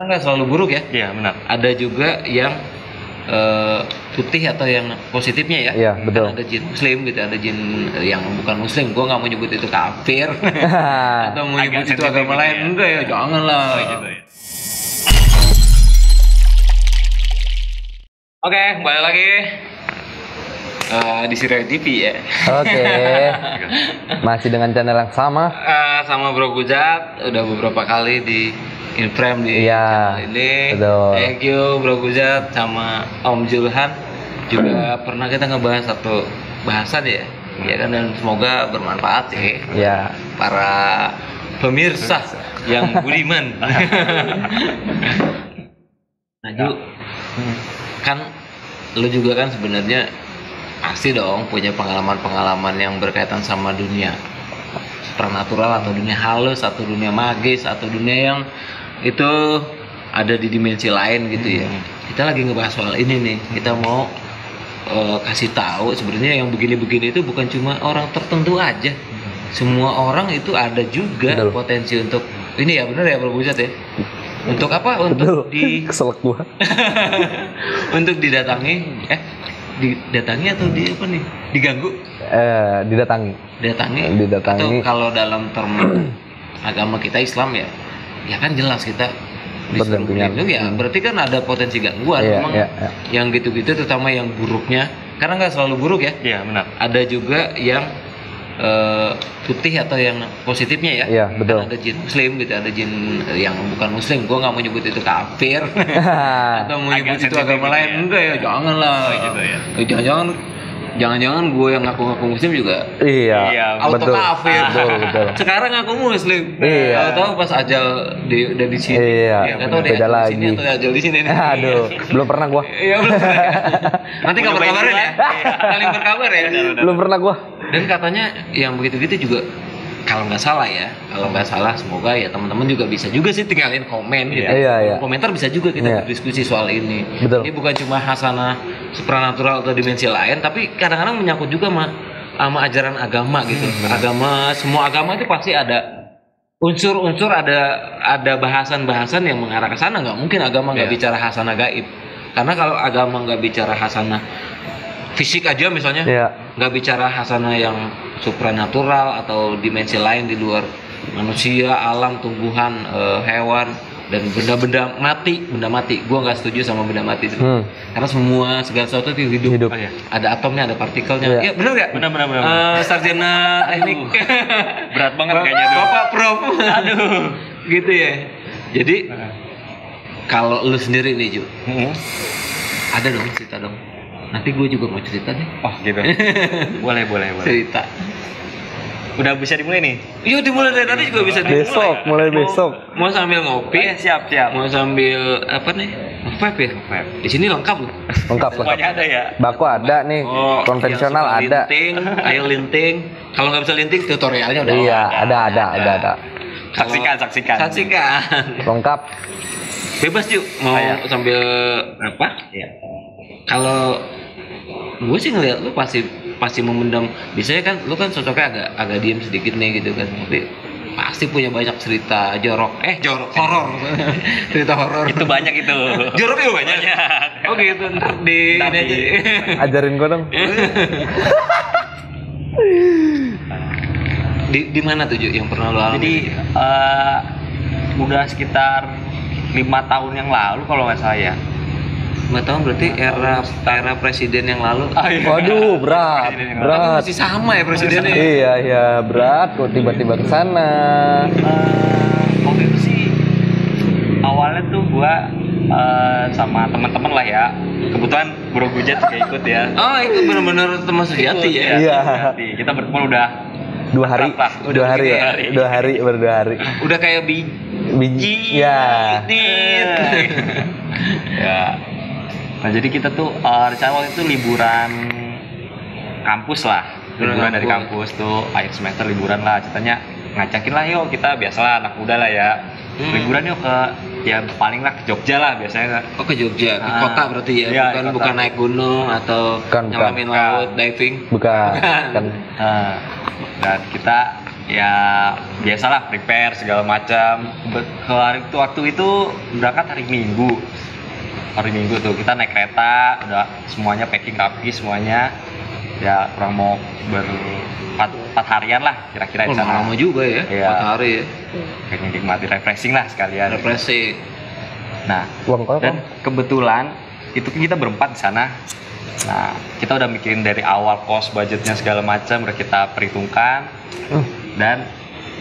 Nggak selalu buruk ya. Iya, benar. Ada juga yang putih atau yang positifnya ya. Iya, betul. Kan ada jin muslim gitu, ada jin yang bukan muslim. Gua nggak mau nyebut itu kafir atau mau nyebut itu agama lain. Ya. Enggak ya, janganlah. Gitu ya. Oke, kembali lagi di Sireo TV ya. Oke. Masih dengan channel yang sama. Sama Bro Gujat udah beberapa kali di Inframe di Iya, channel ini. betul. Thank you Bro Gujat sama Om Julhan juga pernah kita ngebahas satu bahasan ya. Ya kan, dan semoga bermanfaat ya. Ya. Para pemirsa yang budiman. Nah, Ju, kan lu juga kan sebenarnya pasti dong punya pengalaman-pengalaman yang berkaitan sama dunia supranatural atau dunia halus atau dunia magis atau dunia yang itu ada di dimensi lain gitu ya. Kita lagi ngebahas soal ini nih. Kita mau kasih tahu sebenarnya yang begini-begini itu bukan cuma orang tertentu aja. Semua orang itu ada juga. Betul. Potensi untuk ini ya, benar ya Bro Bujat ya. Untuk apa? Untuk Betul. Keselak gua. untuk didatangi didatangi atau di apa nih? Diganggu? Didatangi. Atau kalau dalam term agama kita Islam ya kan jelas kita disuruh Berdampingan. berlindung ya, berarti kan ada potensi gangguan. Iya, Memang iya. yang gitu-gitu terutama yang buruknya, karena nggak selalu buruk ya. Iya, benar. Ada juga yang putih atau yang positifnya ya. Iya, betul. Kan ada jin muslim gitu, ada jin yang bukan muslim. Gua nggak mau nyebut itu kafir atau mau nyebut itu agama lain. Enggak ya, janganlah. Gitu ya. Jangan-jangan gue yang ngaku-ngaku muslim juga Iya, auto betul. kafir. Betul. Sekarang ngaku muslim. Iya. Tahu pas ajal udah di sini. Iya, Nggak tahu deh beda ajal di sini lagi. atau ajal di sini nih. Aduh, belum pernah gua. Iya belum. Nanti kabar-kabarin ya. Saling berkabar ya. Belum pernah gua. Dan katanya yang begitu-gitu juga kalau nggak salah semoga ya teman-teman juga bisa juga sih tinggalin komen gitu. Iya. Komentar bisa juga kita Iya. berdiskusi soal ini. Betul. Ini bukan cuma hasanah supranatural atau dimensi lain, tapi kadang-kadang menyangkut juga sama ajaran agama gitu. Semua agama itu pasti ada unsur-unsur, ada bahasan-bahasan yang mengarah ke sana. Nggak mungkin agama nggak bicara hasanah gaib. Karena kalau agama nggak bicara hasanah fisik aja misalnya, nggak bicara hasanah yang supranatural atau dimensi lain di luar manusia, alam, tumbuhan, hewan dan benda mati. Gua nggak setuju sama benda mati karena segala sesuatu itu hidup. Hidup. Ada atomnya, ada partikelnya. Iya. Iya, benar nggak? Benar. Sarjana teknik. Berat banget kayaknya tuh. Bapak Prof. Aduh. Gitu ya. Jadi kalau lu sendiri nih Ju, ada dong cerita dong. Nanti gue juga mau cerita deh. Oh gitu. Boleh. Cerita. Udah bisa dimulai nih? Iya, dimulai dari tadi juga bisa dimulai. Mulai besok. Mau sambil ngopi, Siap. mau sambil apa nih? Vape ya? Di sini lengkap loh. Lengkap. Semuanya ada ya? Baku ada nih. Konvensional yang suka ada. Linting, ayo linting. Kalau nggak bisa linting, tutorialnya udah. Iya, ada. Kalau- Saksikan. Lengkap. Bebas Ju, mau sambil apa? Iya. Kalau gue sih ngeliat lu pasti memendam. Biasanya kan lu kan sosoknya agak diem sedikit nih gitu kan, tapi pasti punya banyak cerita horor. Cerita horor Itu banyak itu. jorok juga banyak. Oh gitu, ntar di ini aja. Ajarin gua dong. Di mana tuh Ju yang pernah lu alami? Jadi udah sekitar 5 tahun yang lalu kalau nggak salah ya. 5 tahun berarti era presiden yang lalu. Waduh, berat. Masih sama ya presidennya. Iya, berat kok tiba-tiba ke sana. Waktu itu sih awalnya tuh gua sama teman-teman lah ya. Kebetulan Bro Gujat juga ikut ya. Oh, itu benar-benar teman sejati ya. Iya. Sejati. Kita berkumpul udah 2 hari. Berapa? 2 hari ya. 2 hari, baru 2 hari. Udah kayak Biji. Ya. ya. Nah jadi kita tuh rencana waktu itu liburan kampus lah. Liburan dari kampus tuh akhir semester liburan lah. Ceritanya ngajakin lah yuk kita, biasalah anak muda lah ya. Liburan yuk ke ya paling lah ke Jogja lah biasanya. Oh, ke Jogja, ke kota berarti ya, Iya, bukan kota. bukan naik gunung atau Bukan. nyelamin laut, diving. Bukan. Kan Dan kita ya biasalah prepare segala macam. Waktu itu berangkat hari Minggu tuh kita naik kereta, udah semuanya packing rapi semuanya, ya kurang mau empat harian lah kira-kira di sana. Lama juga ya, Iya. 4 hari ya. Kayak nikmati refreshing lah sekalian. Represi. Nah, Uang kau dan kebetulan itu kita berempat di sana. Nah, kita udah mikirin dari awal cost budgetnya segala macam udah kita perhitungkan. Dan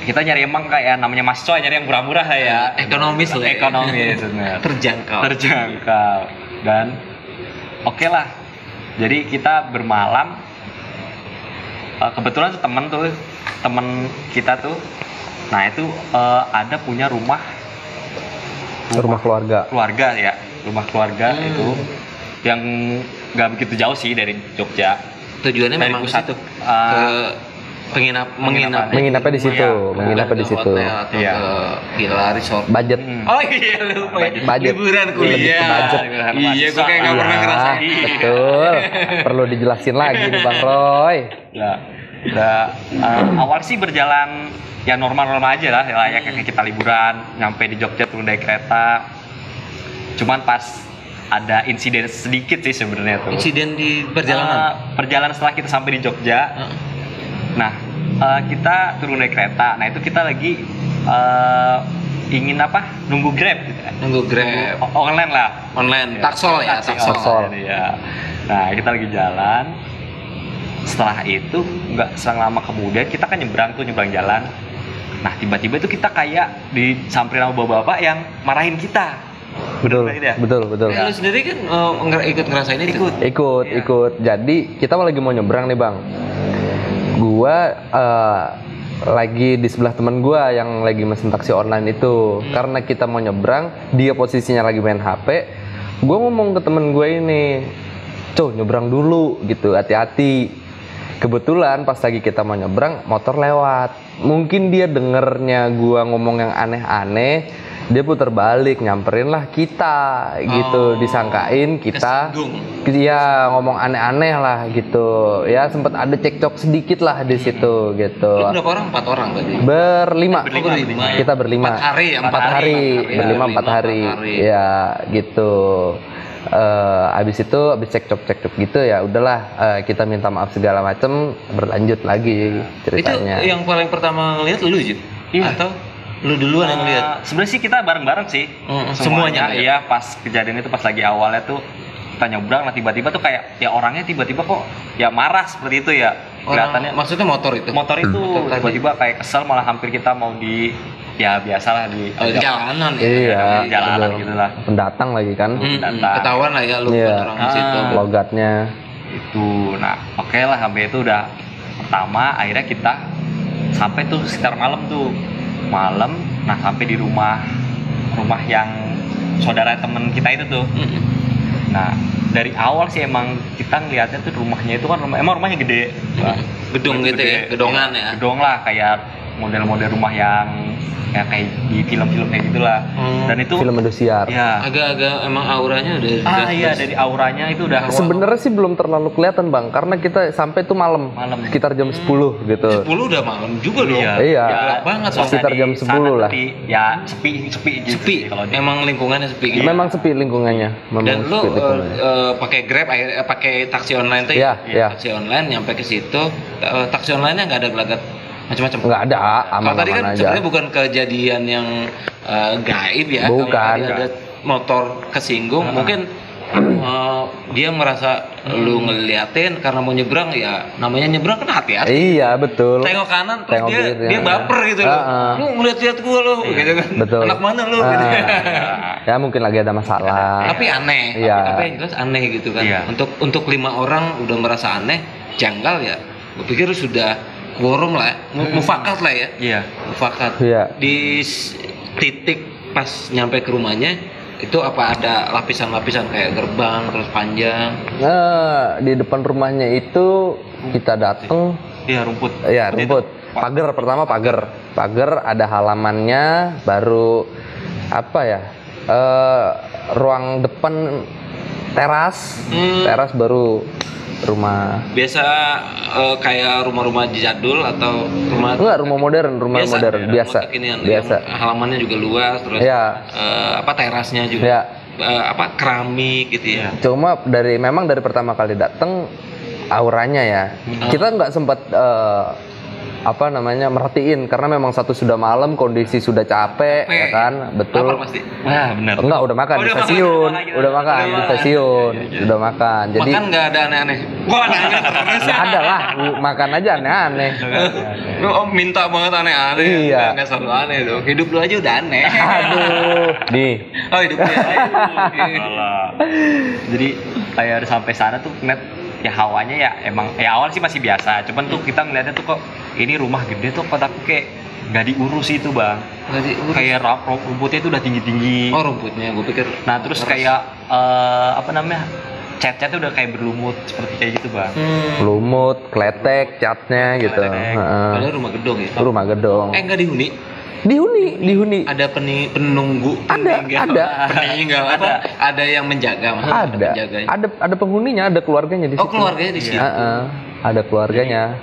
kita nyari emang kayak namanya Mas Coy, nyari yang murah-murah lah ya. Ekonomis lah ya. Ekonomis bener. Terjangkau. Dan oke lah. Jadi kita bermalam. Kebetulan temen kita tuh, nah itu ada punya rumah keluarga. ya, rumah keluarga itu yang nggak begitu jauh sih dari Jogja. Tujuannya Dari memang ke pusat situ. ke Menginapnya di situ, menginapnya di situ. Atau Iya. ke villa resort. Budget. Oh iya lupa ya. Budget. Liburan Lebih ke kuliah. budget. Iya, gue kayak nggak pernah Iya, ngerasain. betul. Perlu dijelasin lagi nih Bang Roy. Awal sih berjalan ya normal-normal aja lah, kayak kita liburan, nyampe di Jogja turun dari kereta. Cuman pas ada insiden sedikit sih sebenarnya tuh. Insiden di perjalanan. Perjalanan setelah kita sampai di Jogja. Nah, kita turun dari kereta. Nah, itu kita lagi ingin nunggu Grab gitu kan. Nunggu Grab. Online lah. Online. Taksol ya, taksol. Taksol. Iya. Nah, kita lagi jalan. Setelah itu nggak selang lama kemudian kita kan nyebrang jalan. Nah, tiba-tiba itu kita kayak disamperin sama bapak-bapak yang marahin kita. Betul, Bener gitu ya? betul. Lu sendiri kan ikut ngerasain itu. Ikut. Jadi kita lagi mau nyebrang nih Bang. Gua lagi di sebelah teman gua yang lagi mesen taksi online itu. Karena kita mau nyebrang, dia posisinya lagi main HP. Gua ngomong ke temen gue ini, "Cow, nyebrang dulu gitu, hati-hati." Kebetulan pas lagi kita mau nyebrang, motor lewat. Mungkin dia dengernya gua ngomong yang aneh-aneh, dia putar balik, nyamperin lah kita gitu, disangkain kita ya ngomong aneh-aneh lah gitu. Ya sempat ada cekcok sedikit lah di situ gitu. Lu berapa orang? 4 orang tadi. Berlima. Berlima. Kita berlima. 4 hari ya, 4 hari. Berlima 4 hari. Ya gitu. Abis cekcok gitu ya udahlah, kita minta maaf segala macem, berlanjut lagi ceritanya. Itu yang paling pertama ngeliat lu Jit? Iya. Atau lu duluan yang lihat? Sebenarnya sih kita bareng-bareng sih. Semuanya, Iya, pas kejadian itu pas lagi awalnya tuh kita nyebrang, nah tiba-tiba tuh kayak ya orangnya tiba-tiba kok ya marah seperti itu ya. Kelihatannya Maksudnya motor itu? motor itu tiba-tiba kayak kesel, malah hampir kita mau ya biasalah di jalanan ya. Iya, jalanan betul. gitulah. Pendatang lagi kan. Datang. Ketahuan lah ya lu Iya. orang di situ. Logatnya. Itu. Nah, oke lah sampai itu udah pertama, akhirnya kita sampai tuh sekitar malam. Nah, sampai di rumah yang saudara temen kita itu tuh. Nah, dari awal sih emang kita ngeliatnya tuh rumahnya itu kan rumahnya gede. Gedung gitu ya, gedongan ya. Gedong lah, kayak model-model rumah yang kayak di film-film kayak gitulah. Dan itu Film Indosiar. ya. Agak emang auranya udah Iya, dari auranya itu udah Sebenarnya sih belum terlalu kelihatan Bang, karena kita sampai tuh malam. Sekitar Sekitar jam 10 gitu. 10 udah malam juga dong. Iya. Iya. Gelap banget soalnya. Sekitar jam 10 lah. Ya sepi gitu. Sepi. Kalau di Emang lingkungannya sepi gitu. Memang sepi lingkungannya. Memang Dan lu sepi lingkungannya. pakai Grab, pakai taksi online tuh Iya, iya. Taksi online nyampe ke situ, taksi online-nya nggak ada gelagat macam-macam. Nggak ada, Kalau tadi kan aman-aman aja. sebenarnya bukan kejadian yang gaib ya. Bukan. Kalau tadi ada motor kesinggung, mungkin dia merasa lu ngeliatin karena mau nyebrang, ya namanya nyebrang kan hati-hati. Iya, betul. Tengok kanan terus Tengok dia kiri, dia ya. baper gitu loh. Lu ngeliat-liat gua lo gitu kan. Betul. Anak mana lu gitu. Ya mungkin lagi ada masalah. Tapi aneh. Iya. Tapi yang jelas aneh gitu kan. Iya. Untuk 5 orang udah merasa aneh, janggal ya. Gue pikir sudah quorum lah, mufakat lah ya. Iya. Mufakat. Iya. Di titik pas nyampe ke rumahnya itu apa ada lapisan-lapisan kayak gerbang terus panjang. Nah, di depan rumahnya itu kita datang. Iya, rumput. Ya, rumput. Pagar pertama pagar. Pagar ada halamannya, baru apa ya? Ruang depan teras baru rumah. Biasa kayak rumah-rumah jadul atau rumah Enggak, rumah modern biasa. rumah kekinian, Biasa. yang halamannya juga luas, terus Ya. terasnya juga Ya. Keramik gitu ya. Cuma memang dari pertama kali dateng auranya ya. Kita nggak sempat merhatiin karena memang satu sudah malam, kondisi sudah capek ya kan, betul. Lapar pasti. Wah, benar. Enggak, udah makan di Udah stasiun, makan. udah makan di stasiun, udah makan. Jadi Makan nggak ada aneh-aneh. Wah, aneh-aneh terus. nggak ada lah, makan aja aneh-aneh. Lu minta banget aneh-aneh. Iya. Nggak selalu aneh dong. Hidup lu aja udah aneh. Aduh, nih. Oh, hidup lu aja. Salah. Jadi kayak sampai sana tuh ngeliat ya hawanya ya emang ya awal sih masih biasa, cuman tuh kita ngeliatnya tuh kok ini rumah gede tuh kotakku kayak nggak diurus itu bang. Kayak rumputnya itu udah tinggi-tinggi. Oh, rumputnya gue pikir. Nah terus kayak cat-catnya udah kayak berlumut seperti kayak gitu bang. Lumut, kletek, catnya gitu. Kletek. Heeh. Padahal rumah gedung ya. Rumah gedong. Nggak dihuni. Dihuni. Ada penunggu. Ada. Peninggal apa? Ada yang menjaga. maksudnya Ada. penjaganya. Ada penghuninya, ada keluarganya di situ. Oh, keluarnya di situ. Heeh. Ada keluarganya.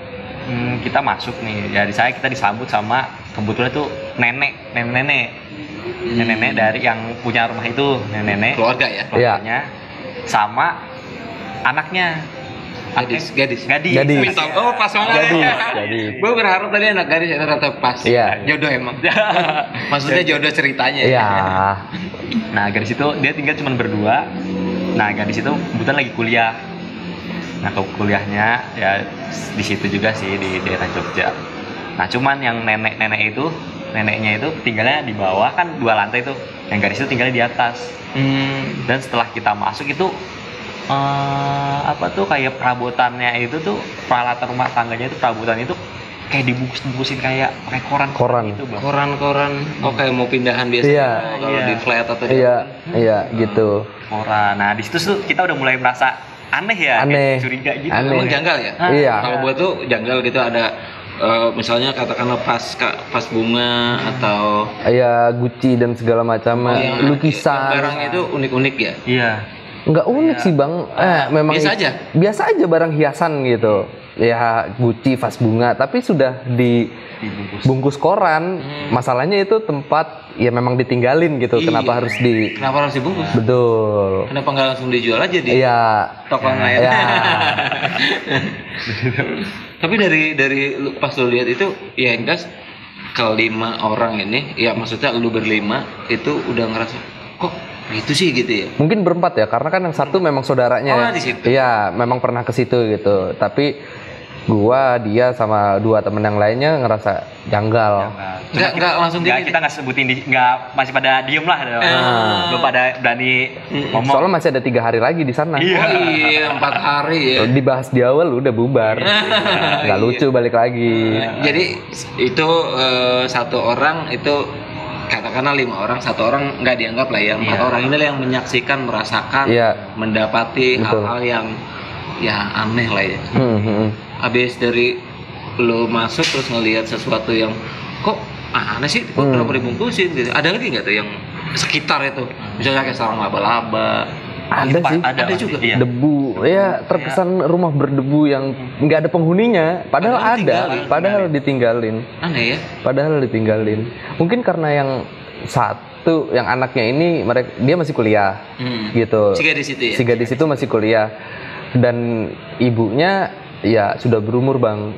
Kita masuk nih, dari saya kita disambut sama kebetulan tuh nenek dari yang punya rumah itu, nenek Keluarga ya. keluarganya sama anaknya. Gadis. Gadis. Minta. Oh, pas banget. Gadis. Gue berharap tadi anak gadis ternyata pas. Iya. Jodoh emang. Maksudnya jodoh ceritanya. Iya. Nah gadis itu dia tinggal cuma berdua. Nah gadis itu kebetulan lagi kuliah. Nah kuliahnya ya di situ juga sih di daerah Jogja. Nah cuman yang neneknya itu tinggalnya di bawah, kan 2 lantai tuh. Yang gadis itu tinggalnya di atas. Dan setelah kita masuk itu kayak perabotannya itu tuh, peralatan rumah tangganya itu, perabotan itu kayak dibungkus-bungkusin kayak pakai koran gitu bang. Koran. Oh, kayak mau pindahan biasa. Iya. Kalau di flat atau di Iya, gitu. Koran. Nah di situ tuh kita udah mulai merasa aneh ya, Aneh. kayak curiga gitu. Aneh. Emang janggal ya? Iya. Kalau buat tuh janggal gitu ada misalnya katakanlah vas bunga atau Ya Gucci dan segala macam, yang lukisan. barangnya itu unik-unik ya. Iya. Nggak unik sih bang, memang biasa aja? Biasa aja barang hiasan gitu. Ya Gucci, vas bunga, tapi sudah dibungkus koran. Masalahnya itu tempat ya memang ditinggalin gitu. Iya. Kenapa harus Kenapa harus dibungkus? Betul. Kenapa nggak langsung dijual aja di Iya. toko lain? Ya. Tapi dari pas lu lihat itu ya Enggas, kelima orang ini, ya maksudnya lu berlima itu udah ngerasa kok gitu sih gitu ya. Mungkin berempat ya, karena kan yang satu memang saudaranya. Oh, ya. di situ. Iya, memang pernah ke situ gitu. Tapi dia sama 2 temen yang lainnya ngerasa janggal. Nggak langsung Nggak, gini. kita nggak sebutin, nggak, masih pada diem lah. Belum pada berani ngomong. Soalnya masih ada 3 hari lagi di sana. Oh iya, 4 hari ya. Dibahas di awal udah bubar. Nggak lucu balik lagi. Jadi itu satu orang itu katakanlah 5 orang, 1 orang nggak dianggap lah ya. 4 orang ini yang menyaksikan, merasakan, Iya. mendapati Betul. hal-hal yang ya aneh lah ya. Habis dari lo masuk terus ngelihat sesuatu yang kok aneh sih, kok kenapa dibungkusin gitu. Ada lagi nggak tuh yang sekitar itu? Misalnya kayak sarang laba-laba. Ada sih. Ada Ada juga. Iya. Debu, ya terkesan rumah berdebu yang nggak ada penghuninya. Padahal ada, padahal ditinggalin. Aneh ya. Padahal ditinggalin. Mungkin karena yang satu, yang anaknya ini dia masih kuliah, gitu. Si gadis itu ya? Si gadis itu masih kuliah, dan ibunya ya sudah berumur bang.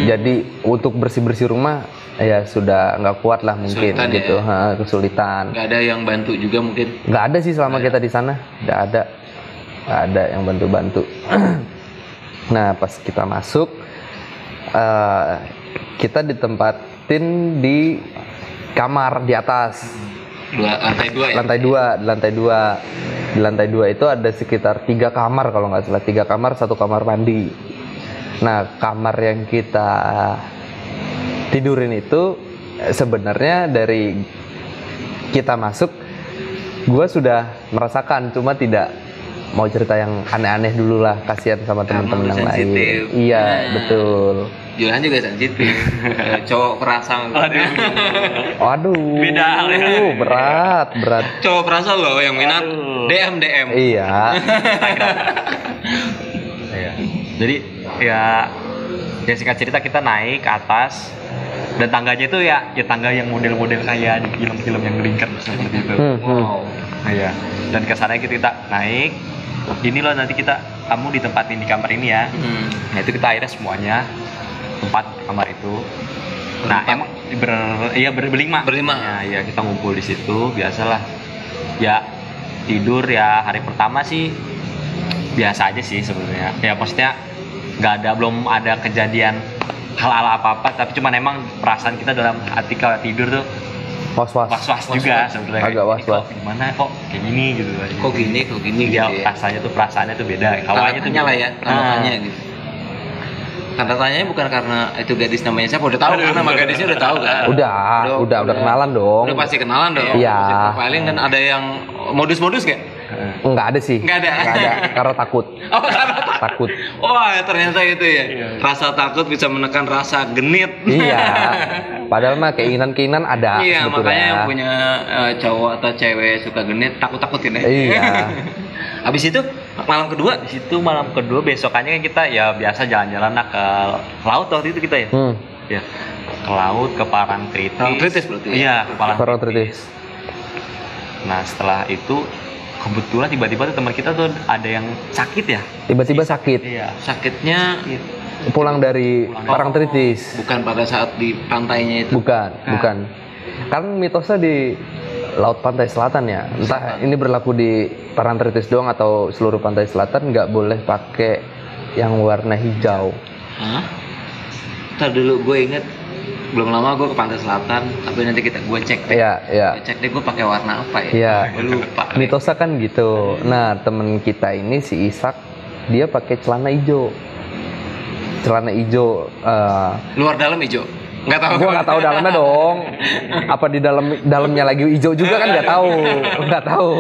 Jadi untuk bersih rumah ya sudah nggak kuat lah mungkin, Kesulitan gitu. ya? Kesulitan. Nggak ada yang bantu juga mungkin. Nggak ada sih selama kita di sana, nggak ada yang bantu. Nah pas kita masuk, kita ditempatin di kamar di atas. Lantai 2 ya? Di lantai 2 itu ada sekitar 3 kamar kalau nggak salah, 3 kamar, 1 kamar mandi. Nah kamar yang kita tidurin itu sebenarnya dari kita masuk, gue sudah merasakan, cuma tidak mau cerita yang aneh-aneh dulu lah, kasihan sama teman-teman yang lain. sensitif. Iya Nah. betul. Julian juga sensitif. Cowok perasa. Waduh. Beda hal ya. Berat. Cowok perasa loh yang minat Aduh. DM. Iya. Iya. Jadi ya singkat cerita kita naik ke atas dan tangganya itu ya tangga yang model-model kayak di film-film yang lingkar seperti itu. Wow. Nah, ya. Dan kesannya kita naik. Ini loh nanti kamu ditempatin di kamar ini ya. Nah itu kita akhirnya semuanya tempat kamar itu. Nah emang berlima. Ya kita ngumpul di situ biasalah. Ya tidur ya hari pertama sih biasa aja sih sebenarnya. Ya maksudnya belum ada kejadian hal apa-apa, tapi cuman emang perasaan kita dalam hati kalau tidur tuh was-was juga sebenarnya. Agak was-was. Gimana kok kayak gini gitu. Kok gini Ya, gitu ya. rasanya tuh perasaannya tuh beda. Hawanya tuh Tanya lah ya, tanya gitu. Tanda tanyanya bukan karena itu gadis namanya siapa, udah tahu kan nama gadisnya udah tahu kan? Udah kenalan dong. Udah pasti kenalan dong. Iya. Pasti profiling dan ada yang modus-modus gak? Enggak ada sih. Nggak ada. Karena takut. Oh karena Takut. wah ternyata itu ya. Rasa takut bisa menekan rasa genit. Iya. Padahal mah keinginan ada Iya, sebetulnya. makanya yang punya cowok atau cewek suka genit takut-takutin ya. Iya. Habis itu malam kedua Di situ malam kedua besokannya kan kita ya biasa jalan-jalan lah ke laut waktu itu kita ya. Ya. Ke laut, ke Parangtritis. Parangtritis berarti ya? Iya, ke Parangtritis. Nah, setelah itu kebetulan tiba-tiba tuh teman kita tuh ada yang sakit ya. Tiba-tiba sakit. Iya. sakitnya Pulang dari Parangtritis. bukan pada saat di pantainya itu. Bukan. Kan mitosnya di laut pantai selatan ya. Entah ini berlaku di Parangtritis doang atau seluruh pantai selatan nggak boleh pakai yang warna hijau. Hah? Ntar dulu gue inget belum lama gue ke pantai selatan, tapi nanti gue cek deh. Iya. Gue cek deh gue pakai warna apa ya? Iya. Gue lupa. Mitosnya kan gitu. Nah, temen kita ini si Ishak dia pakai celana hijau. Luar dalam hijau. Nggak tahu. Gua nggak tahu dalamnya dong. Apa di dalamnya lagi hijau juga kan nggak tahu.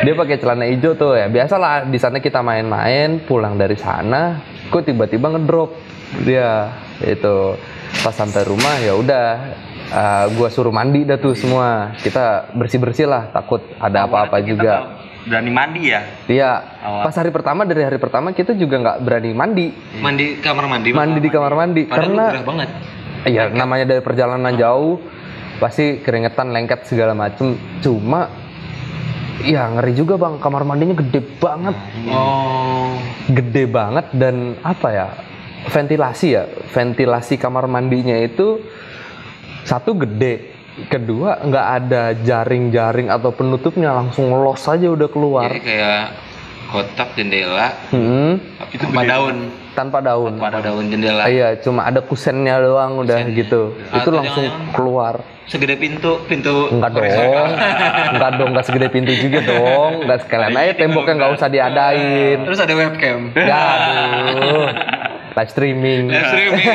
Dia pakai celana hijau tuh ya. Biasalah di sana kita main-main, pulang dari sana, kok tiba-tiba ngedrop dia itu. Pas sampai rumah ya udah, gua suruh mandi dah tuh semua. Kita bersih-bersih lah, takut ada apa-apa juga. Berani mandi ya? Iya. Awal. Pas dari hari pertama kita juga nggak berani mandi. Mandi kamar mandi. Mandi di kamar mandi Padahal karena gerah banget. iya namanya dari perjalanan jauh pasti keringetan, lengket segala macem. Cuma ya ngeri juga bang, kamar mandinya gede banget. Oh. Gede banget dan apa ya, ventilasi kamar mandinya itu satu gede, kedua nggak ada jaring-jaring atau penutupnya, langsung los aja udah keluar. Jadi kayak kotak jendela Itu tanpa gede daun. Tanpa daun. Tanpa daun jendela. Iya, cuma ada kusennya doang udah Kusen. gitu. Itu Atau langsung jangan-jangan keluar. Segede pintu. Enggak dong, enggak segede pintu juga dong. Enggak sekalian aja temboknya enggak usah diadain. Terus ada webcam. Ya, aduh. Live streaming. Live streaming.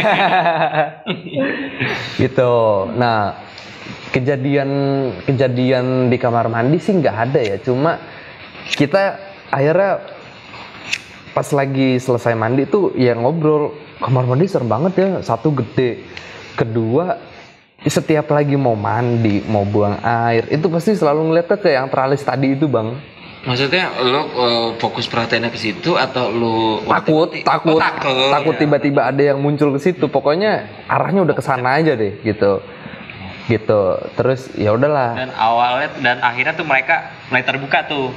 Gitu. Nah, kejadian di kamar mandi sih nggak ada ya. Cuma kita akhirnya pas lagi selesai mandi tuh ya ngobrol, kamar mandi serem banget ya. Satu gede, kedua setiap lagi mau mandi, mau buang air, itu pasti selalu ngeliatnya ke yang teralis tadi itu bang. Maksudnya lo fokus perhatiannya ke situ atau lo Takut tiba-tiba ada yang muncul ke situ. Pokoknya arahnya udah ke sana aja deh gitu. Terus ya udahlah. Dan akhirnya tuh mereka mulai terbuka tuh.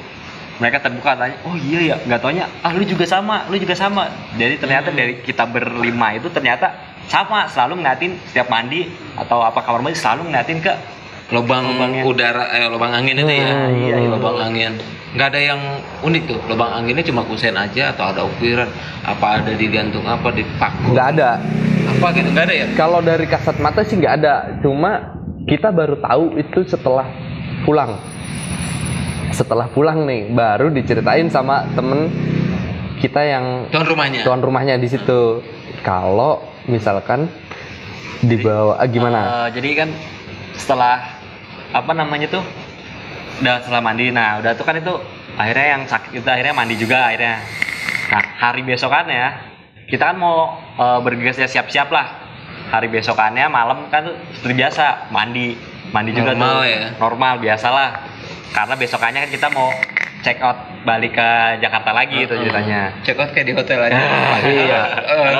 Mereka terbuka tanya, oh iya ya, nggak taunya, lu juga sama. Jadi ternyata dari kita berlima itu ternyata sama, selalu ngeliatin setiap mandi atau apa kamar mandi selalu ngeliatin ke lubangnya udara, lubang angin itu ya. Iya, lubang angin. Nggak ada yang unik tuh, lubang anginnya cuma kusen aja atau ada ukiran, apa ada digantung apa di paku. Nggak ada. Apa gitu, nggak ada ya? Kalau dari kasat mata sih nggak ada. Cuma kita baru tahu itu setelah pulang. Setelah pulang nih, baru diceritain sama temen kita yang tuan rumahnya di situ. Kalau misalkan dibawa gimana? Jadi kan setelah udah setelah mandi, nah udah tuh kan itu akhirnya yang sakit itu akhirnya mandi juga akhirnya. Nah hari besokannya kita kan mau bergegasnya siap-siap lah. Hari besokannya malam kan tuh seperti biasa mandi juga Normal tuh. ya. Normal biasalah. Karena besokannya kan kita mau check out balik ke Jakarta lagi itu ceritanya. Check out kayak di hotel aja. Iya.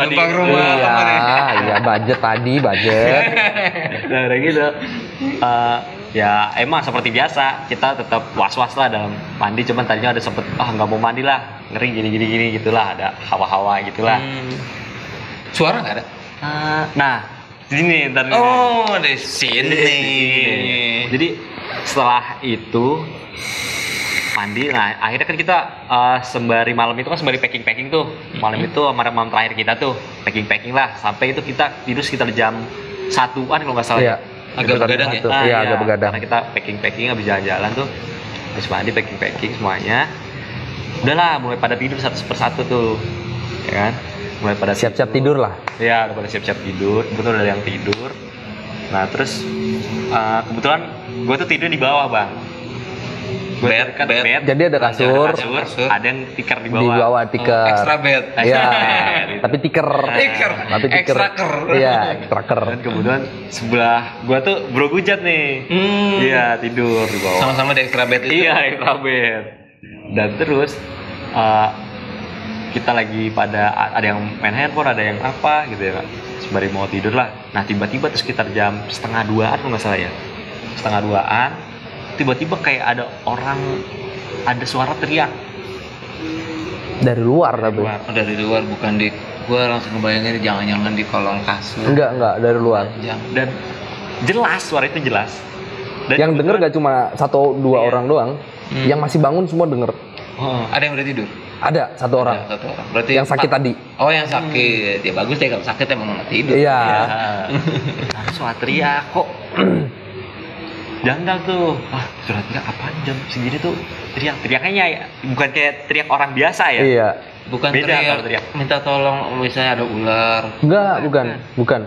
Numpang rumah Iya, apa nih? iya budget. Nah, udah gitu. Ya emang seperti biasa kita tetap was-was lah dalam mandi, cuman tadinya ada sempet nggak mau mandi lah, ngeri gini gitulah, ada hawa-hawa gitulah. Suara nggak ada? Nah sini ntar nih. Oh, di sini. Jadi setelah itu mandi, nah akhirnya kan kita sembari malam itu kan sembari packing tuh, malam itu malam terakhir kita tuh packing lah, sampai itu kita tidur sekitar jam 1-an kalau nggak salah. Iya. Agak begadang ya? Iya, agak begadang. Karena kita packing habis jalan-jalan tuh, habis mandi packing semuanya, udahlah mulai pada tidur satu persatu tuh, ya kan? Mulai pada Siap-siap tidur lah. Ya, udah pada siap-siap tidur. Kebetulan ada yang tidur. Nah, terus kebetulan gue tuh tidur di bawah, Bang. Gua Bed. bed. Jadi ada kasur. Ada yang tikar di Di bawah. bawah tiker. Extra bed. Iya, tapi tiker. Tiker. Tapi tiker. Extraker. Iya, extraker. Dan kemudian sebelah gua tuh bro gujat nih. Iya, tidur di bawah. Sama-sama di extra bed itu. Iya, extra bed. Dan terus kita lagi pada ada yang main handphone, ada yang apa gitu ya. Sembari mau tidur lah. Nah, tiba-tiba tuh sekitar jam 1:30 kalau nggak salah ya. 1:30 tiba-tiba kayak ada orang, ada suara teriak Dari luar tapi. luar. Dari luar, bukan di. Gua langsung ngebayangin jangan-jangan di kolong kasur. Enggak dari luar. Dan jelas suara itu jelas. Dan Yang denger gak cuma 1-2 orang doang. Yang masih bangun semua denger. Ada yang udah tidur. Ada satu orang. Ada satu orang. Berarti Yang sakit tadi. Oh, yang sakit. Ya bagus deh, kalau sakit emang nggak tidur. Iya. Nah, suara teriak kok. Janggal tuh. Suara teriak apa jam segini tuh teriaknya ya bukan kayak teriak orang biasa ya. Iya. Bukan Beda kalau teriak, teriak. minta tolong misalnya ada ular. Enggak, bukan.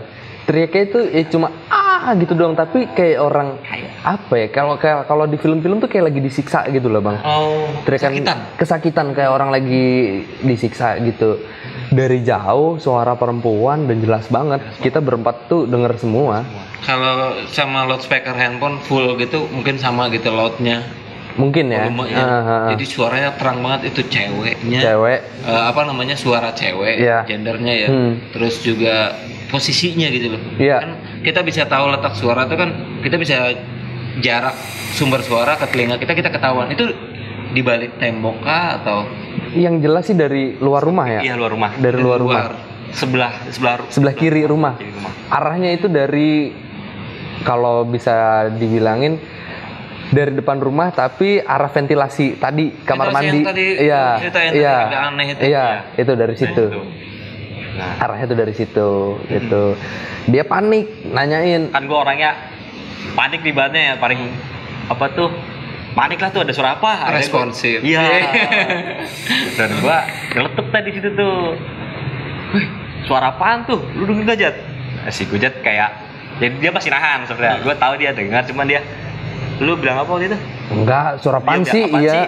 Teriaknya itu cuma gitu doang, tapi kayak orang apa ya? Kalau di film-film tuh kayak lagi disiksa gitu loh, Bang. Oh, Teriakan kesakitan kayak orang lagi disiksa gitu. Dari jauh suara perempuan dan jelas banget. Kita berempat tuh denger semua. Kalau sama loudspeaker handphone full gitu mungkin sama gitu loudnya. Mungkin ya. Volumenya. Jadi suaranya terang banget, itu ceweknya. Cewek. Apa namanya, suara cewek, Iya. gendernya ya. Terus juga posisinya gitu loh. Iya. Kan kita bisa tahu letak suara itu kan, kita bisa jarak sumber suara ke telinga kita ketahuan. Itu di balik tembok kah atau Yang jelas sih dari luar rumah ya. Iya, luar rumah. Dari luar rumah. Sebelah kiri rumah. Kiri rumah. Arahnya itu dari, kalau bisa dibilangin, dari depan rumah tapi arah ventilasi tadi kamar Ventilasi mandi. yang tadi Iya. ceritain tadi agak aneh itu. Iya, itu dari situ. Nah, Arahnya itu dari situ gitu. Dia panik nanyain. kan gue orangnya panik di badannya ya, paling apa tuh, panik lah tuh, ada suara apa. Akhirnya Responsif. Iya. Dan gue ngeletup tadi situ tuh. Wih, suara apaan tuh? Lu denger gak, Jat? Si Gujat kayak, jadi dia masih nahan sebenarnya. Gue tahu dia dengar, cuman dia, lu bilang apa waktu itu? Enggak, suara apaan Dia sih? bilang, "Apaan Iya. sih?"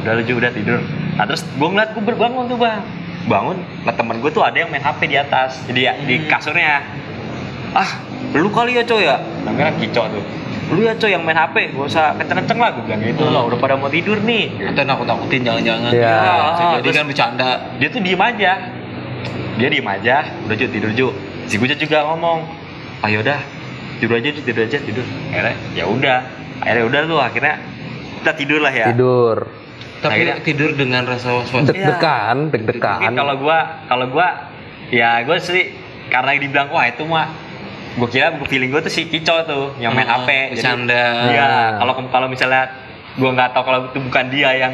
Udah lu juga udah tidur. Nah terus gue ngeliat, gue berbangun tuh, Bang. Bangun, nah temen gue tuh ada yang main HP di atas, jadi di kasurnya. Lu kali ya coy ya? Namanya Kicok tuh. Lu ya coy yang main HP, gak usah kenceng-kenceng lah, gue bilang gitu loh, udah pada mau tidur nih. atau nakut-nakutin jangan-jangan. Iya. Jadi Terus kan bercanda. dia tuh diem aja. Dia diem aja, udah Ju, tidur Ju. Si Gujat juga ngomong, yaudah, tidur aja. Akhirnya, ya udah. Akhirnya kita tidur lah ya. Tidur. Tapi Akhirnya- tidur dengan rasa was-was. Deg-degan. Mungkin kalau gua ya gue sih karena dibilang wah itu mah, gue kira feeling gue tuh si Kicok tuh yang main HP. Bercanda. Iya, kalau misalnya gue nggak tahu kalau itu bukan dia yang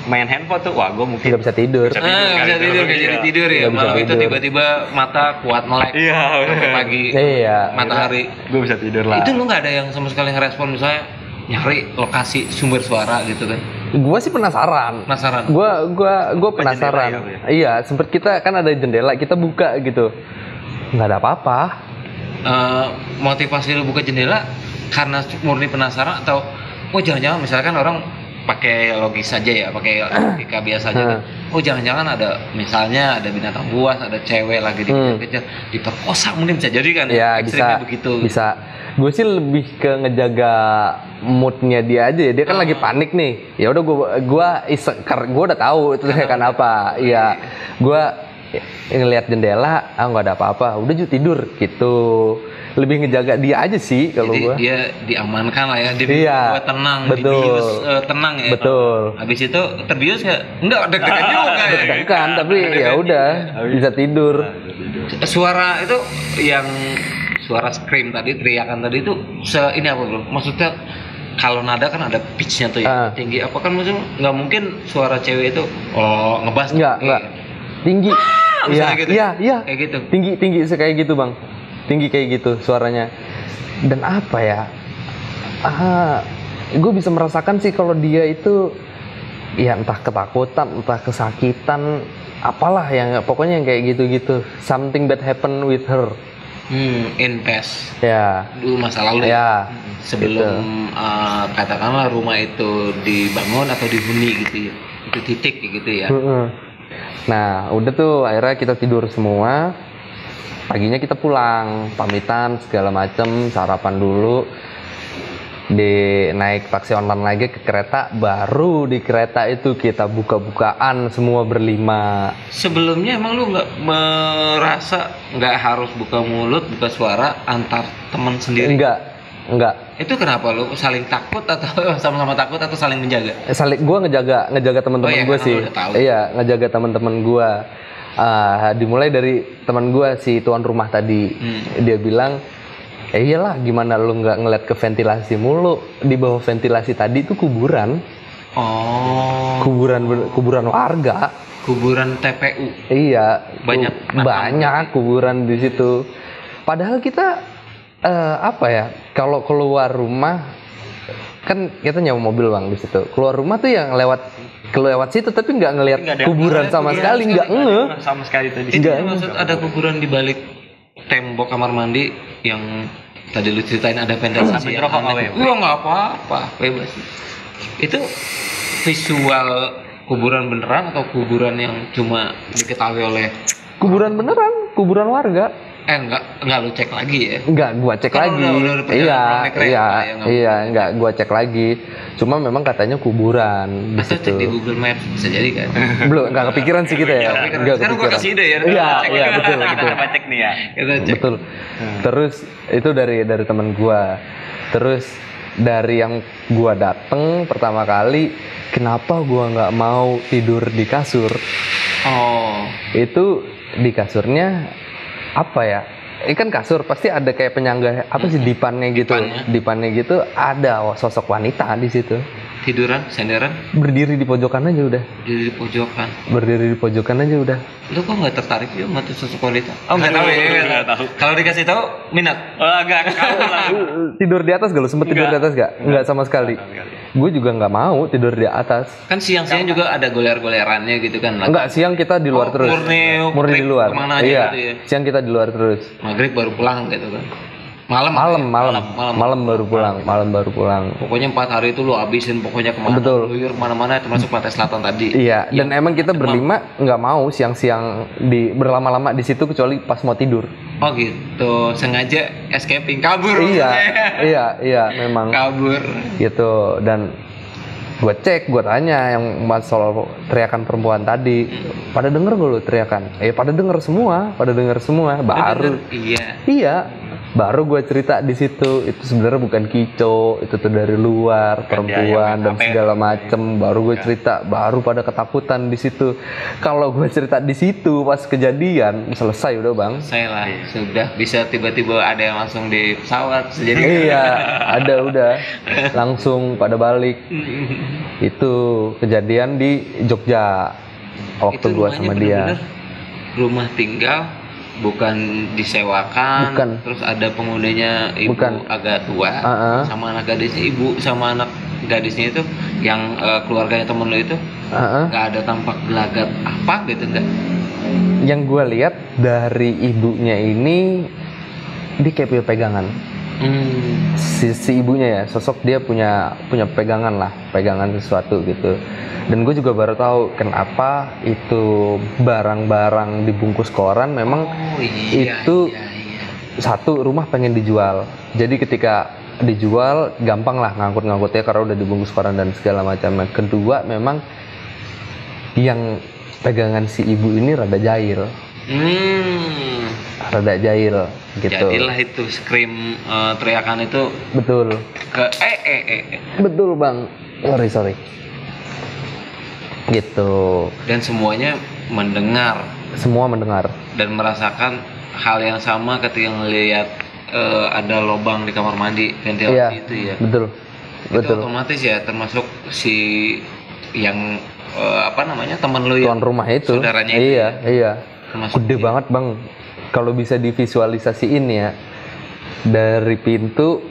main handphone tuh, wah gue mungkin Nggak bisa tidur. Bisa Bisa tidur, kayak jadi tidur ya. Nggak bisa Malam itu tidur. tiba-tiba mata kuat melek. Iya, Sampai pagi. Iya. Matahari. gue bisa tidur lah. Itu lu nggak ada yang sama sekali ngerespon misalnya nyari lokasi sumber suara gitu kan? Gua sih penasaran. Penasaran. Gua penasaran. jendela ya, Iya, sempet kita kan ada jendela, kita buka gitu. Nggak ada apa-apa. Motivasi lu buka jendela karena murni penasaran atau jangan-jangan misalkan orang pakai logis saja ya, pakai logika biasa aja kan. Oh jangan-jangan ada misalnya ada binatang buas, ada cewek lagi dikejar, diperkosa mungkin bisa jadi kan? Ya Ekstrimnya bisa, begitu. bisa. Gue sih lebih ke ngejaga moodnya dia aja ya. Dia kan lagi panik nih. Ya udah gue udah tahu itu kan apa. Iya, gue ngelihat jendela, nggak ada apa-apa. Udah juga tidur gitu. Lebih ngejaga dia aja sih kalau Jadi gue. dia diamankan lah ya, dia Iya, buat tenang, betul. dibius tenang ya. Betul. Habis itu terbius nggak? Enggak, deg-degan juga ya. Deg-degan tapi ya udah bisa tidur. Suara itu yang suara scream tadi, teriakan tadi itu ini apa bro? Maksudnya kalau nada kan ada pitch-nya tuh ya, tinggi. Apa kan maksudnya nggak mungkin suara cewek itu ngebas? Enggak. Tinggi. Misalnya gitu. Iya. Kayak gitu. Tinggi kayak gitu, Bang. Tinggi kayak gitu suaranya. Dan apa ya? Gue bisa merasakan sih kalau dia itu ya entah ketakutan, entah kesakitan, apalah yang pokoknya yang kayak gitu-gitu. Something that happened with her. In past. Ya. Dulu masa lalu Ya. Sebelum katakanlah rumah itu dibangun atau dihuni gitu ya. Itu titik gitu ya. Nah, udah tuh akhirnya kita tidur semua. Paginya kita pulang, pamitan segala macem, sarapan dulu. Naik taksi online lagi ke kereta, baru di kereta itu kita buka-bukaan semua berlima. Sebelumnya emang lu nggak merasa nggak harus buka mulut, buka suara antar teman sendiri? Enggak. Itu kenapa lu saling takut atau sama-sama takut atau saling menjaga? Gue ngejaga teman-teman gue sih. Iya, ngejaga teman-teman gue. Dimulai dari teman gue si tuan rumah tadi. Dia bilang, iyalah gimana lu nggak ngeliat ke ventilasi mulu, di bawah ventilasi tadi itu kuburan. Kuburan warga. Kuburan TPU. Iya. Banyak kuburan di situ. Padahal kita kalau keluar rumah kan kita nyewa mobil Bang di situ. Keluar rumah tuh yang lewat situ tapi nggak ngelihat kuburan sama sekali, nggak sama sekali tadi. Itu maksud ada kuburan di balik tembok kamar mandi yang tadi lu ceritain ada ventilasi. Nggak apa-apa, bebas. Itu visual kuburan beneran atau kuburan yang cuma diketahui oleh kuburan beneran, kuburan warga. Enggak lu cek lagi ya? Enggak, gua cek lagi. Enggak gua cek lagi. Cuma memang katanya kuburan di situ. Cek di Google Maps bisa jadi kan? Belum, enggak kepikiran sih kita ya. Enggak kepikiran. Sekarang gua kasih ide ya. Iya, betul. Kita cek nih ya. Kita cek. Betul. Terus itu dari teman gua. Terus dari yang gua dateng pertama kali, kenapa gua nggak mau tidur di kasur? Itu di kasurnya apa ya? Ini kan kasur pasti ada kayak penyangga dipannya gitu ada sosok wanita di situ. Tiduran, senderan? Berdiri di pojokan aja udah. Berdiri di pojokan aja udah. Lu kok nggak tertarik juga sama sosok wanita? Nggak tahu. Kalau dikasih tahu minat? Enggak. Tidur di atas gak lu? Sempet tidur di atas gak? Enggak sama sekali. Gue juga nggak mau tidur di atas. Kan siang-siang juga ada goler-golerannya gitu kan? Enggak, siang kita di luar terus. Murni di luar. Kemana aja gitu ya? Siang kita di luar terus. Maghrib baru pulang gitu kan? Malam baru pulang. Pokoknya 4 hari itu lu habisin pokoknya kemana? Betul. Kemana-mana termasuk Pantai Selatan tadi. Iya. Dan emang kita berlima nggak mau siang-siang berlama-lama di situ kecuali pas mau tidur. Oh gitu, sengaja escaping, kabur. Iya, memang. Kabur. Gitu dan gue tanya yang soal teriakan perempuan tadi, pada denger gak lu teriakan? Pada denger semua. Baru. Iya. Baru gue cerita di situ itu sebenarnya bukan kicau, itu tuh dari luar perempuan dan segala macem. Baru gue cerita, baru pada ketakutan di situ. Kalau gue cerita di situ pas kejadian selesai udah Bang. Selesai lah, sudah bisa tiba-tiba ada yang langsung di pesawat sejadi. Iya, ada udah langsung pada balik. Itu kejadian di Jogja waktu gue sama dia. Rumah tinggal. Bukan disewakan, terus ada penghuninya ibu agak tua, sama anak gadisnya, ibu sama anak gadisnya itu yang keluarganya temen lo itu nggak ada tampak gelagat apa gitu enggak? Yang gue lihat dari ibunya ini dia kayak punya pegangan. si ibunya ya, sosok dia punya pegangan sesuatu gitu. Dan gue juga baru tahu kenapa itu barang-barang dibungkus koran memang itu satu rumah pengen dijual. Jadi ketika dijual gampang lah ngangkut-ngangkutnya karena udah dibungkus koran dan segala macam. Kedua memang yang pegangan si ibu ini rada jahil. Rada jahil gitu. Jadilah itu scream teriakan itu Betul. ke Betul bang. Sorry. Gitu. Dan semuanya mendengar Semua mendengar. dan merasakan hal yang sama ketika melihat ada lubang di kamar mandi ventilasi Iya. itu ya. Betul. Itu Betul. otomatis ya termasuk si yang temen lu Tuan yang rumah itu. saudaranya itu Iya, ya? iya. Termasuk Gede dia. banget bang. Kalau bisa divisualisasiin ya, dari pintu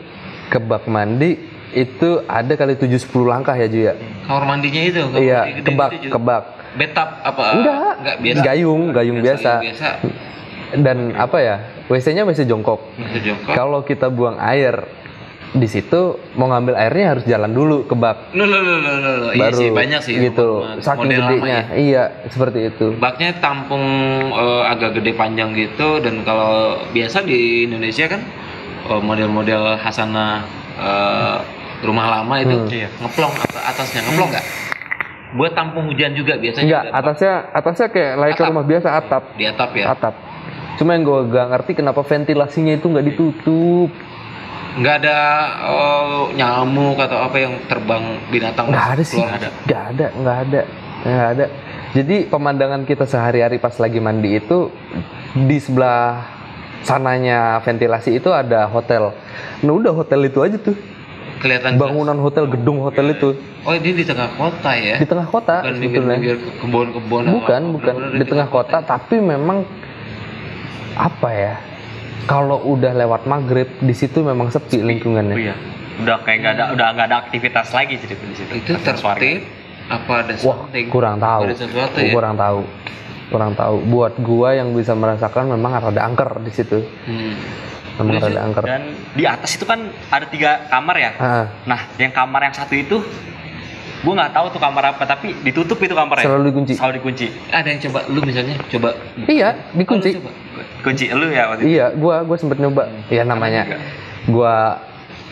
ke bak mandi itu ada kali 7-10 langkah ya Ju ya. Kamar mandinya itu kamar Iya, mandi gede kebak, gitu juga. kebak. Bathtub apa? Enggak, biasa. gayung biasa. Biasa. Dan apa ya, WC-nya WC jongkok. Itu jongkok. Kalau kita buang air di situ, mau ngambil airnya harus jalan dulu ke bak. Loh. Iya Baru sih banyak sih gitu. rumah Saking model lama gedenya. ya. Iya, seperti itu. Baknya tampung agak gede panjang gitu, dan kalau biasa di Indonesia kan model-model Hasanah rumah lama itu Iya. ngeplong atasnya ngeplong nggak? Buat tampung hujan juga biasanya. Enggak, ada atasnya kayak layaknya Atap. rumah biasa, atap. di atap ya. Atap. Cuma yang gue gak ngerti kenapa ventilasinya itu nggak ditutup. Nggak ada nyamuk atau apa yang terbang binatang Nggak ada masuk sih. keluar. Nggak ada. Jadi pemandangan kita sehari-hari pas lagi mandi itu di sebelah sananya ventilasi itu ada hotel. Nah udah hotel itu aja tuh. Kelihatan Bangunan hotel, gedung hotel itu oh ini di tengah kota ya. di tengah kota Bukan sebetulnya. pinggir kebun-kebun. Bukan. Di tengah kota, tapi memang apa ya? Kalau udah lewat maghrib di situ memang sepi lingkungannya. Iya. Udah kayak udah nggak ada aktivitas lagi jadi di situ. Itu Aktivitas warga. tertib apa ada Wah, something? kurang tahu. Ada sesuatu ya. Kurang tahu. Buat gua yang bisa merasakan memang rada angker di situ. Memang Terus, rada angker. Dan di atas itu kan ada 3 kamar ya. Ah, Nah, yang kamar yang satu itu gue nggak tahu tuh kamar apa, tapi ditutup itu kamarnya. selalu dikunci. Selalu dikunci. Ada yang coba lu misalnya coba. Iya, dikunci. Oh, lu coba. Kunci lu ya waktu itu. Iya, gua sempet nyoba. Ya namanya gua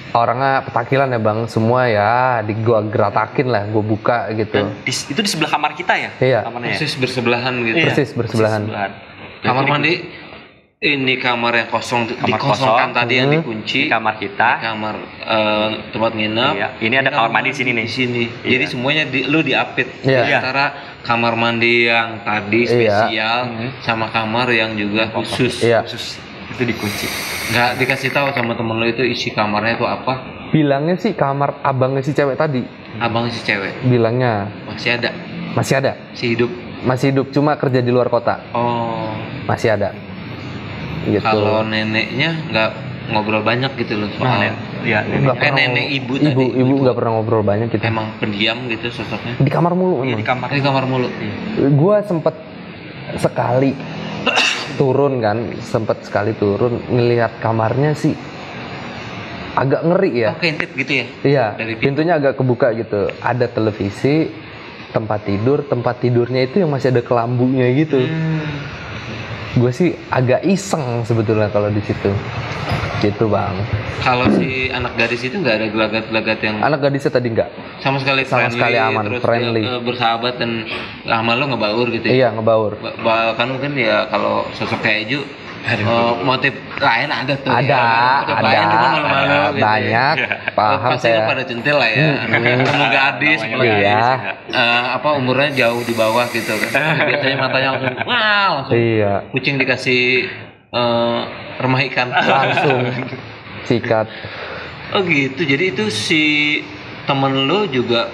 orangnya petakilan ya bang, semua ya gua geratakin lah, gua buka gitu. Dan itu di sebelah kamar kita ya? Iya. Kamarnya ya? Persis bersebelahan gitu. Iya, Persis bersebelahan. Kamar mandi ini kamar yang kosong Kamar dikosongkan kosong. tadi yang Hmm. dikunci. Di kamar kita. Kamar tempat nginep. Iya. Ini ada kamar mandi di sini nih. Di sini. Iya. Jadi semuanya lu diapit. Iya. Di antara kamar mandi yang tadi Iya. spesial sama kamar yang juga khusus. Iya. Khusus itu dikunci. Nggak dikasih tahu sama temen lu itu isi kamarnya itu apa? Bilangnya sih kamar abangnya si cewek tadi. Abang si cewek Bilangnya masih ada, masih ada, si hidup. masih hidup, cuma kerja di luar kota. Oh, Masih ada. Gitu. kalau neneknya nggak ngobrol banyak gitu loh soal Iya, Nggak pernah nenek ibu ibu, tadi. ibu nggak pernah ngobrol banyak kita. Emang pendiam gitu sosoknya. Di kamar mulu Iya, emang. di kamar. Di kamar mulu. Gua sempet sekali turun kan, ngelihat kamarnya sih agak ngeri ya. Oh, keintip gitu ya. Iya, Dari pintu. pintunya agak kebuka gitu. Ada televisi, tempat tidurnya itu yang masih ada kelambunya gitu. Gue sih agak iseng sebetulnya kalau di situ. Gitu bang. Kalau si anak gadis itu nggak ada gelagat-gelagat yang Anak gadisnya tadi enggak. sama sekali Sama friendly, sekali aman, terus friendly. dia, bersahabat dan sama lo ngebaur gitu ya. Iya ngebaur. Bahkan mungkin ya kalau sosok kayak Eju motif lain ada tuh Ada, ya. Motif ada, lain cuma malu-malu ada, gitu banyak. ya. Paham Pasti saya. lo pada centil lah ya. Ketemu gadis apalagi Iya. umurnya jauh di bawah gitu kan. Biasanya matanya langsung wow, langsung Iya. kucing dikasih remah ikan. Langsung sikat. Oh gitu, jadi itu si temen lo juga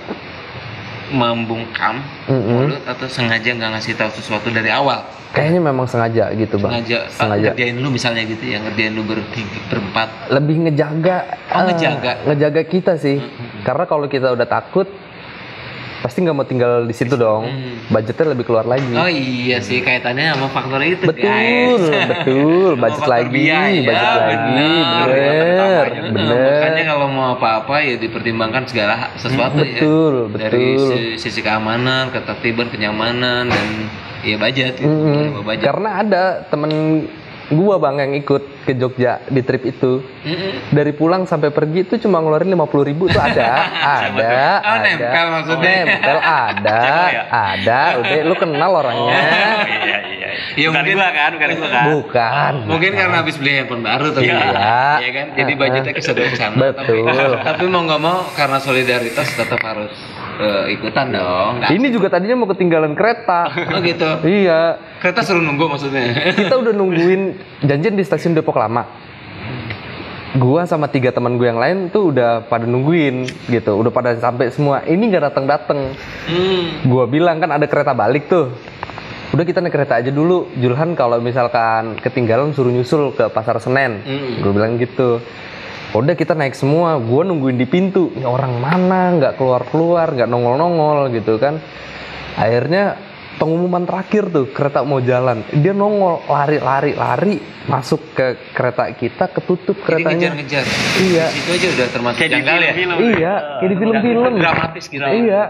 membungkam mulut atau sengaja nggak ngasih tahu sesuatu dari awal? Kayaknya memang sengaja gitu bang. Sengaja ngerjain lu misalnya gitu ya, ngerjain lu berempat. Lebih ngejaga. Oh, ngejaga. Ngejaga kita sih. Karena kalau kita udah takut, pasti nggak mau tinggal di situ dong. Budgetnya lebih keluar lagi. Oh iya sih, kaitannya sama faktor itu Betul, guys. betul. Sama Budget faktor lagi, biaya, budget lagi, bener, Nah, bener. makanya kalau mau apa-apa ya dipertimbangkan segala sesuatu Betul, ya. Dari betul. sisi keamanan, ketertiban, kenyamanan dan ya budget gitu. Mm-mm. Budget. Karena ada temen gua bang yang ikut ke Jogja di trip itu. Dari pulang sampai pergi itu cuma ngeluarin 50.000 tuh ada. Oh, nempel maksudnya. Nempel ada, ada. Udah lu kenal orangnya. Iya. Ya, bukan mungkin- gua kan. Bukan. Mungkin karena habis beli handphone baru tuh. Iya. Ya kan? Jadi budgetnya kesodok ke sana. Betul. Tapi mau nggak mau karena solidaritas tetap harus ikutan dong. Nggak- Ini juga tadinya mau ketinggalan kereta. Oh gitu. Iya. Kereta suruh nunggu maksudnya. Kita udah nungguin janjian di stasiun Depok Lama. Gua sama 3 teman gue yang lain tuh udah pada nungguin gitu, udah pada sampai semua. Ini nggak datang. Gua bilang kan ada kereta balik tuh. Udah kita naik kereta aja dulu. Julhan kalau misalkan ketinggalan suruh nyusul ke Pasar Senen. Gue bilang gitu. Udah kita naik semua. Gua nungguin di pintu. Ini orang mana? Nggak keluar, nggak nongol gitu kan. Akhirnya pengumuman terakhir tuh kereta mau jalan, dia nongol lari masuk ke kereta kita, ketutup Jadi keretanya. ngejar-ngejar. Iya. Itu aja udah termasuk Kayak di janggal ya. film-film. Iya, kayak di film-film. Dramatis gitu. Iya.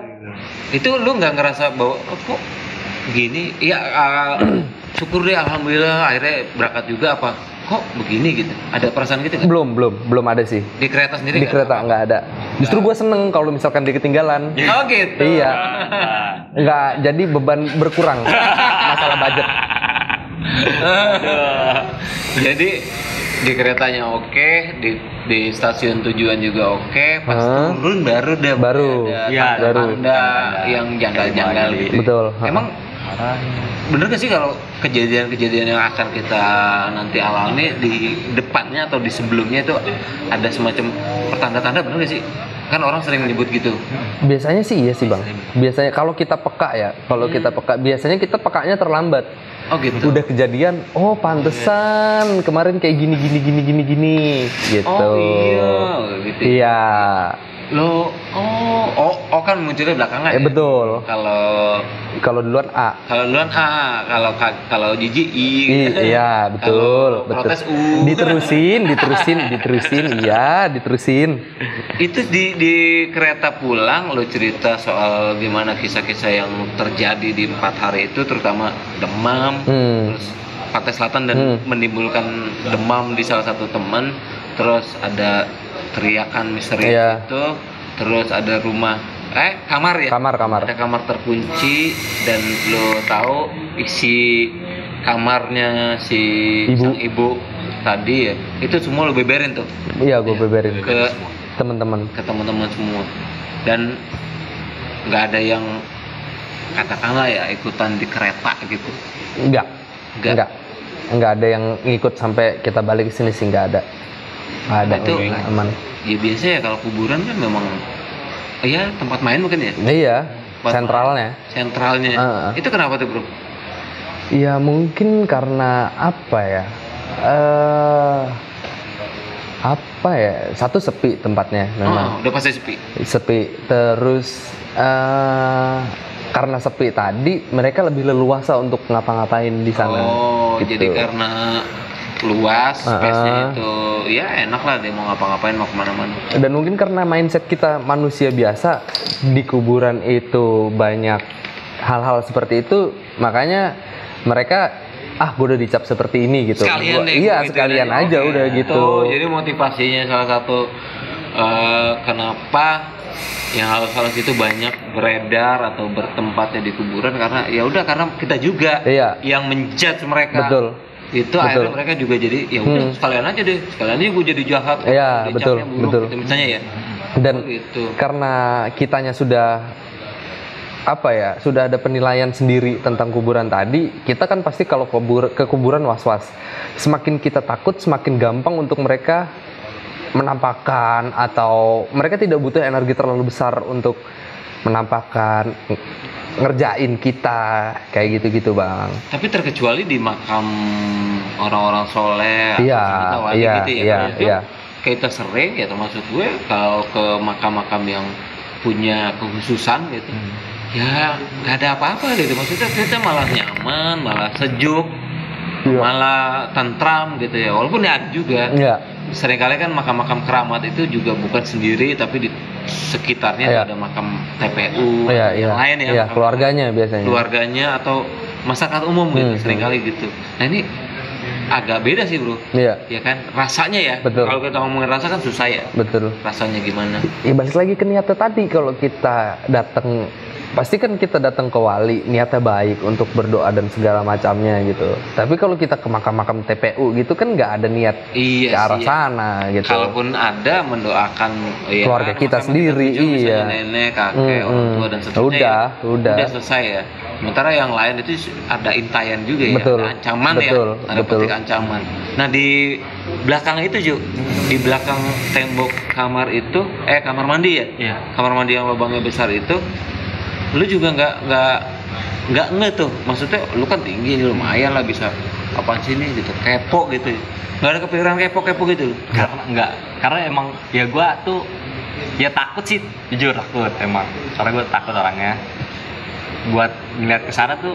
Itu lu nggak ngerasa bahwa oh, kok gini? Iya, syukur deh alhamdulillah akhirnya berangkat juga apa? Kok begini gitu? Ada perasaan gitu kan? Belum ada sih. Di kereta sendiri Di kereta nggak ada. Justru gue seneng kalau misalkan dia ketinggalan. Oh gitu. Iya. Nggak, jadi beban berkurang masalah budget. Jadi di keretanya oke, di stasiun tujuan juga oke, pas turun baru deh Baru. ada Iya, tanda yang janggal-janggal gitu. Betul. Emang bener gak sih kalau kejadian-kejadian yang akan kita nanti alami di depannya atau di sebelumnya itu ada semacam pertanda-tanda, bener gak sih? Kan orang sering menyebut gitu. Biasanya sih iya sih bang. Biasanya kalau kita peka ya, biasanya kita pekanya terlambat. Oh gitu. Udah kejadian, oh pantesan kemarin kayak gini gitu. Oh iya, gitu. Iya, Lo, kan munculnya belakangan. Ya? betul. Kalau Duluan A. duluan A, kalau Gigi I. Iya, betul, Kalau protes U. Diterusin, iya, diterusin. Itu di kereta pulang lo cerita soal gimana kisah-kisah yang terjadi di 4 hari itu, terutama demam, terus Pantai Selatan dan menimbulkan demam di salah satu teman, terus ada teriakan misterius Iya. itu, terus ada kamar ya? Kamar. Ada kamar terkunci dan lo tahu isi kamarnya si sang ibu tadi ya, itu semua lo beberin tuh Iya, gue beberin ke teman-teman. teman-teman semua, dan nggak ada yang katakanlah ya ikutan di kereta gitu. Enggak ada yang ngikut sampai kita balik ke sini sih, nggak ada. Nggak ada, Itu aman. ya biasa ya, kalau kuburan kan memang ya tempat main mungkin ya, Iya, Buat sentralnya. sentralnya. Itu kenapa tuh bro? Ya mungkin karena apa ya? Satu sepi tempatnya memang. Udah pasti sepi. Sepi. Terus karena sepi tadi, mereka lebih leluasa untuk ngapa-ngapain di sana. Gitu. Jadi karena luas, space-nya itu ya enak lah, dia mau ngapa-ngapain, mau kemana-mana. Dan mungkin karena mindset kita manusia biasa, di kuburan itu banyak hal-hal seperti itu, makanya mereka gue udah dicap seperti ini gitu. Sekalian deh, iya, gitu sekalian aja. aja Oke. udah gitu. Jadi motivasinya salah satu kenapa yang hal-hal itu banyak beredar atau bertempatnya di kuburan, karena ya udah karena kita juga yang menjudge mereka. Betul. Itu akhirnya mereka juga jadi ya udah sekalian aja gue jadi jahat. Iya, betul, buruk, gitu, misalnya ya. Dan gitu. karena kitanya sudah sudah ada penilaian sendiri tentang kuburan tadi, kita kan pasti kalau ke kuburan was-was. Semakin kita takut, semakin gampang untuk mereka menampakkan, atau mereka tidak butuh energi terlalu besar untuk menampakkan, ngerjain kita kayak gitu-gitu bang. Tapi terkecuali di makam orang-orang soleh, Iya. kita sering ya, termasuk gue kalau ke makam-makam yang punya kekhususan gitu. Ya nggak ada apa-apa gitu, maksudnya kita malah nyaman, malah sejuk, Iya. malah tentram gitu ya. Walaupun ya ada juga. Iya. Seringkali kan makam-makam keramat itu juga bukan sendiri, tapi di sekitarnya Iya. ada makam TPU Iya, iya. yang lain ya, Iya, makam keluarganya biasanya. keluarganya atau masyarakat umum gitu, seringkali gitu. Nah ini agak beda sih bro, Iya, ya kan rasanya ya. Betul. Kalau kita ngomongin rasa kan susah ya, betul. rasanya gimana? Ya balik lagi ke niatnya tadi, kalau kita datang, pasti kan kita datang ke wali niatnya baik untuk berdoa dan segala macamnya gitu. Tapi kalau kita ke makam-makam TPU gitu kan nggak ada niat Iya ke arah sih, ya. sana gitu. Kalaupun ada mendoakan ya, Keluarga kita makam sendiri, tuju, misalnya iya. nenek, kakek, orang tua dan seterusnya. Udah. Udah selesai ya. Sementara yang lain itu ada intayan juga ya, Betul, ada ancaman betul, ya, ada betul. petik ancaman. Nah di belakang itu Ju, di belakang tembok kamar itu, kamar mandi ya, Iya. kamar mandi yang lubangnya besar itu, lu juga nggak nge tuh, maksudnya lu kan tinggi nih, lumayan lah bisa apaan sih nih gitu, kepo gitu, nggak ada kepikiran kepo gitu. Karena enggak, karena emang ya gua tuh ya takut sih, jujur takut emang. Karena gua takut orangnya. Buat ngeliat ke sana tuh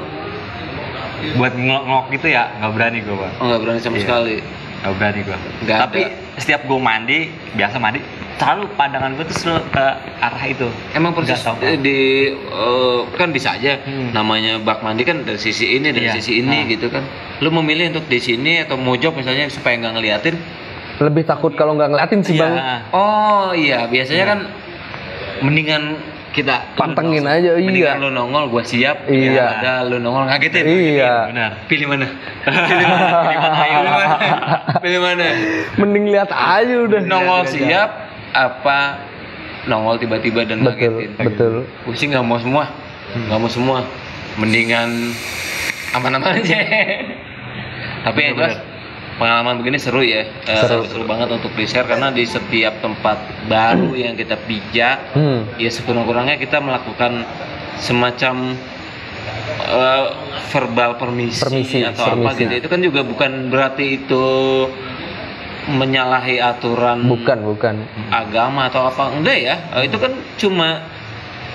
buat ngelok-ngelok gitu ya nggak berani gua, Bang. Oh nggak berani sama Iya. sekali. Nggak berani gua. Nggak Tapi ada. setiap gua mandi, biasa mandi, selalu pandangan gua tuh selalu ke arah itu. Emang persis Nggak tahu kenapa. di kan bisa aja namanya bak mandi kan dari sisi ini dari Iya. sisi ini Ah. gitu kan. Lu memilih untuk di sini atau mojok misalnya supaya nggak ngeliatin. Lebih takut kalau nggak ngeliatin sih bang. Iya. Oh iya biasanya kan mendingan kita Pantengin aja, mendingan iya. lu nongol gua siap. Iya. Ada lu nongol ngagetin. Iya. Benar. Pilih mana? Pilih mana? Pilih mana? Pilih mana? Mending lihat aja udah. Nongol siap apa nongol tiba-tiba dan Betul, ngagetin? betul. Pusing nggak mau semua, nggak mau semua. Mendingan aman-aman aja. Tapi yang jelas pengalaman begini seru ya, seru banget untuk di share karena di setiap tempat baru yang kita pijak, ya sekurang-kurangnya kita melakukan semacam verbal permisi atau apa permisi. gitu. Itu kan juga bukan berarti itu menyalahi aturan Bukan. agama atau apa, enggak ya. Itu kan cuma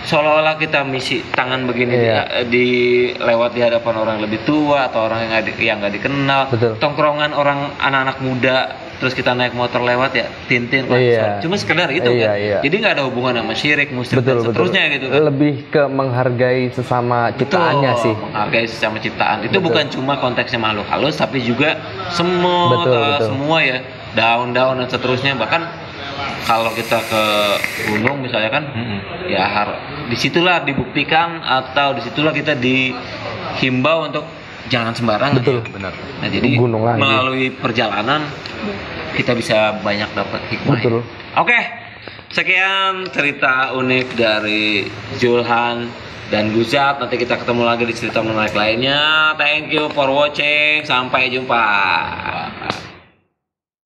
seolah-olah kita misi tangan begini Iya. di lewat di hadapan orang lebih tua atau orang yang nggak dikenal. Betul. Tongkrongan orang anak-anak muda, terus kita naik motor lewat ya tintin Iya. cuma sekedar itu Iya, kan. iya. Jadi nggak ada hubungan sama syirik, musyrik dan seterusnya gitu kan. Lebih ke menghargai sesama ciptaannya Betul, sih. menghargai sesama ciptaan. Itu Betul. bukan cuma konteksnya makhluk halus, tapi juga semut, Betul. semua ya, daun-daun dan seterusnya. Bahkan kalau kita ke gunung misalnya kan, ya disitulah dibuktikan atau disitulah kita dihimbau untuk jangan sembarangan. Betul. Ya. Benar. Nah jadi Gunung lagi. melalui perjalanan kita bisa banyak dapat hikmah. Betul. Ya. Oke, sekian cerita unik dari Zulhan dan Guzat. Nanti kita ketemu lagi di cerita menarik lainnya. Thank you for watching. Sampai jumpa.